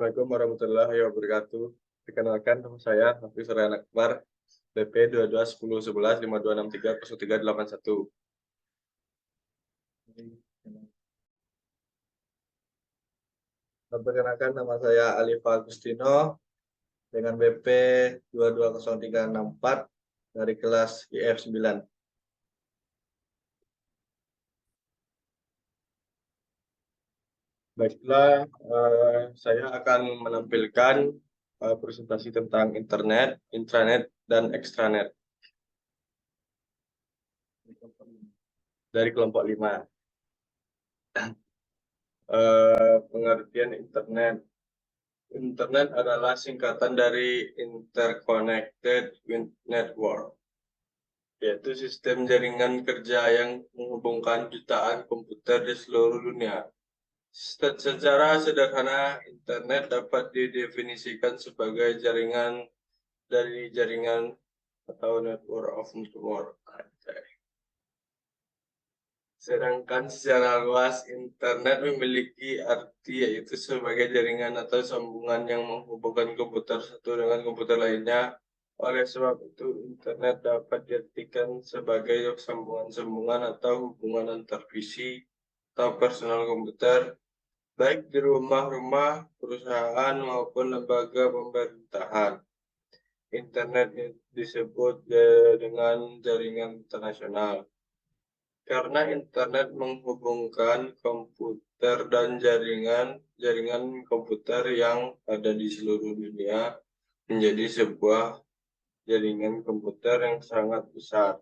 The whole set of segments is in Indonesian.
Assalamualaikum warahmatullahi wabarakatuh. Perkenalkan, nama saya Hafiz Ryan Akbar, BP 22101152630381. Perkenalkan, nama saya Alifa Agustino dengan BP 220364 dari kelas IF 9. Baiklah, saya akan menampilkan presentasi tentang internet, intranet, dan extranet dari kelompok 5. Pengertian internet. Internet adalah singkatan dari Interconnected Network, yaitu sistem jaringan kerja yang menghubungkan jutaan komputer di seluruh dunia. Secara sederhana, internet dapat didefinisikan sebagai jaringan dari jaringan atau network of network. Sedangkan secara luas, internet memiliki arti yaitu sebagai jaringan atau sambungan yang menghubungkan komputer satu dengan komputer lainnya. Oleh sebab itu, internet dapat diartikan sebagai sambungan-sambungan atau hubungan antar PC atau personal komputer, baik di rumah-rumah, perusahaan, maupun lembaga pemerintahan. Internet disebut dengan jaringan internasional karena internet menghubungkan komputer dan jaringan komputer yang ada di seluruh dunia menjadi sebuah jaringan komputer yang sangat besar.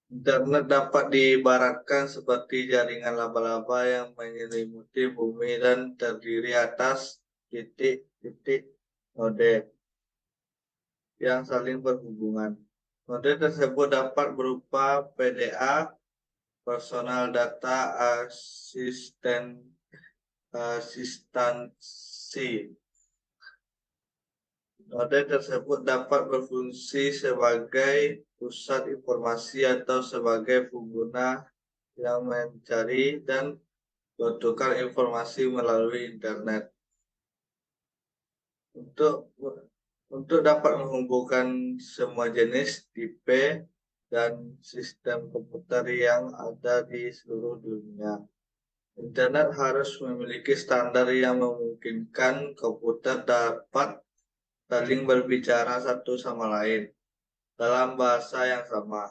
Internet dapat diibaratkan seperti jaringan laba-laba yang menyelimuti bumi dan terdiri atas titik-titik node yang saling berhubungan. Node tersebut dapat berupa PDA, personal data asistensi. Node tersebut dapat berfungsi sebagai pusat informasi atau sebagai pengguna yang mencari dan bertukar informasi melalui internet. Untuk dapat menghubungkan semua jenis, tipe, dan sistem komputer yang ada di seluruh dunia, internet harus memiliki standar yang memungkinkan komputer dapat saling berbicara satu sama lain dalam bahasa yang sama.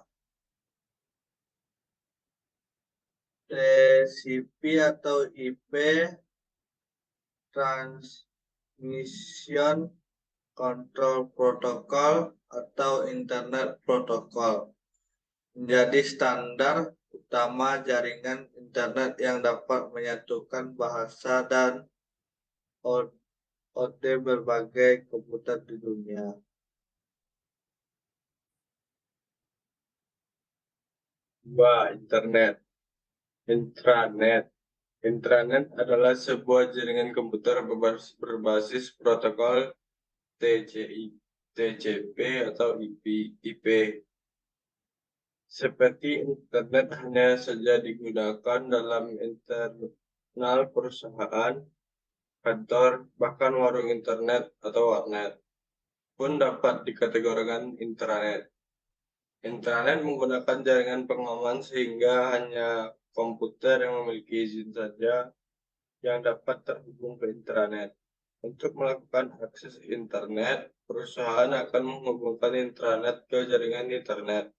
TCP atau IP, Transmission Control Protocol atau Internet Protocol, menjadi standar utama jaringan internet yang dapat menyatukan bahasa dan kode berbagai komputer di dunia. Internet. Intranet. Intranet adalah sebuah jaringan komputer berbasis protokol TCP atau IP. Seperti internet hanya saja digunakan dalam internal perusahaan, kantor, bahkan warung internet atau warnet pun dapat dikategorikan intranet. Intranet menggunakan jaringan pengaman sehingga hanya komputer yang memiliki izin saja yang dapat terhubung ke intranet. Untuk melakukan akses internet, perusahaan akan menghubungkan intranet ke jaringan internet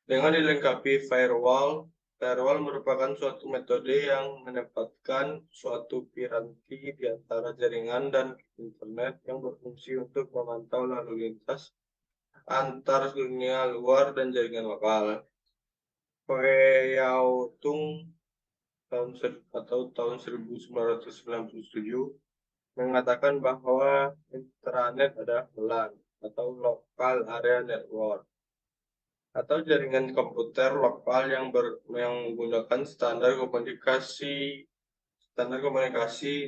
dengan dilengkapi firewall. Firewall merupakan suatu metode yang menempatkan suatu piranti di antara jaringan dan internet yang berfungsi untuk memantau lalu lintas antar dunia luar dan jaringan lokal. Yao Tung tahun 1997 mengatakan bahwa intranet adalah LAN atau Local Area Network atau jaringan komputer lokal yang menggunakan standar komunikasi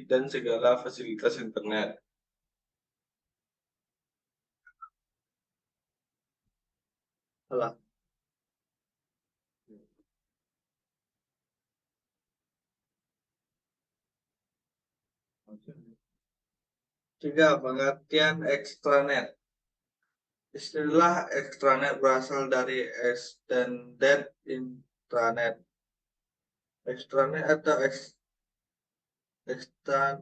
dan segala fasilitas internet. Tiga, pengertian extranet. Istilah extranet berasal dari extended intranet. Extranet atau extra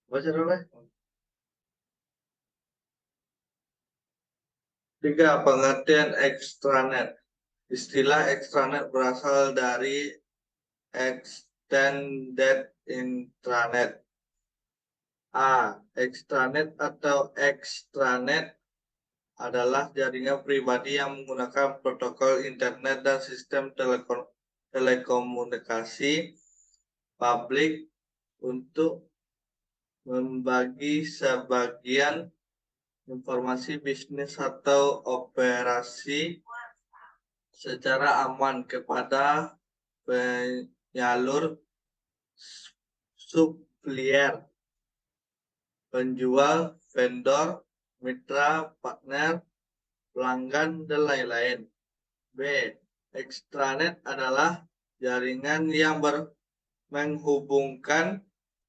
baca dulu. Tiga, pengertian extranet. Istilah extranet berasal dari extended intranet. A. Extranet atau extranet adalah jaringan pribadi yang menggunakan protokol internet dan sistem telekomunikasi publik untuk membagi sebagian informasi bisnis atau operasi secara aman kepada penyalur, supplier, penjual, vendor, mitra, partner, pelanggan, dan lain-lain. B. Extranet adalah jaringan yang menghubungkan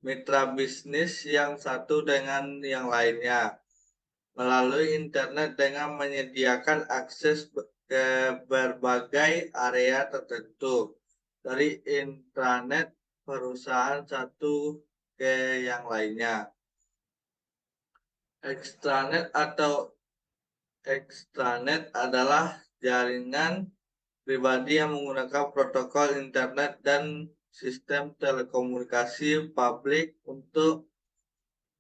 mitra bisnis yang satu dengan yang lainnya melalui internet dengan menyediakan akses ke berbagai area tertentu dari intranet perusahaan satu ke yang lainnya. Extranet adalah jaringan pribadi yang menggunakan protokol internet dan sistem telekomunikasi publik untuk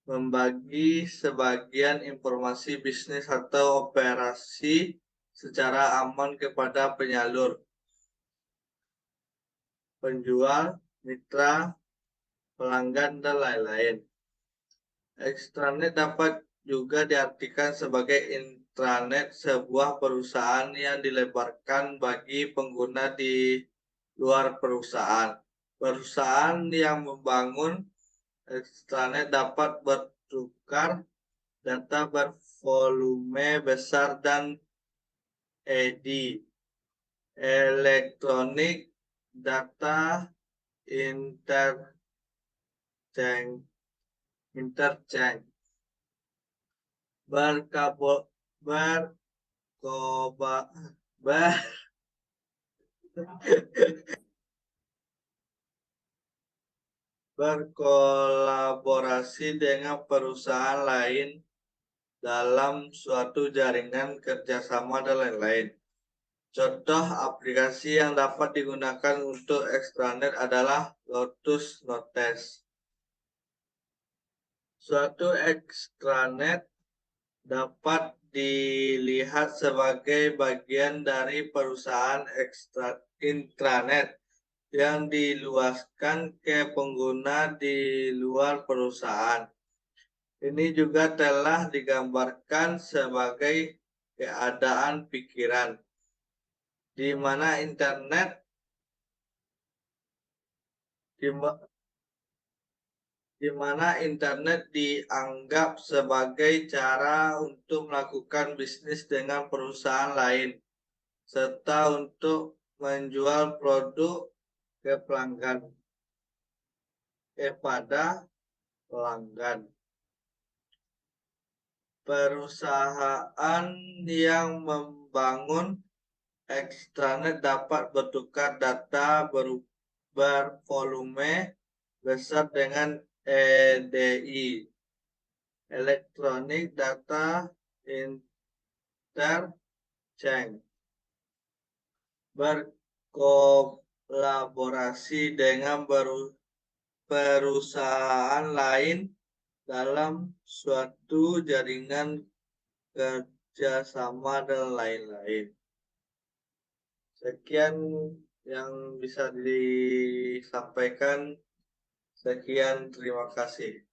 membagi sebagian informasi bisnis atau operasi secara aman kepada penyalur, penjual, mitra, pelanggan, dan lain-lain. Extranet dapat juga diartikan sebagai intranet sebuah perusahaan yang dilebarkan bagi pengguna di luar perusahaan. Perusahaan yang membangun extranet dapat bertukar data bervolume besar dan ED, Electronic Data Interchange, berkolaborasi dengan perusahaan lain dalam suatu jaringan kerjasama dan lain-lain. Contoh aplikasi yang dapat digunakan untuk extranet adalah Lotus Notes. Suatu extranet dapat dilihat sebagai bagian dari perusahaan intranet yang diluaskan ke pengguna di luar perusahaan. Ini juga telah digambarkan sebagai keadaan pikiran, di mana internet dianggap sebagai cara untuk melakukan bisnis dengan perusahaan lain, serta untuk menjual produk kepada pelanggan. Perusahaan yang membangun extranet dapat bertukar data bervolume besar dengan EDI, Electronic Data Interchange, berkolaborasi dengan perusahaan lain dalam suatu jaringan kerjasama dan lain-lain. Sekian yang bisa disampaikan. Sekian, terima kasih.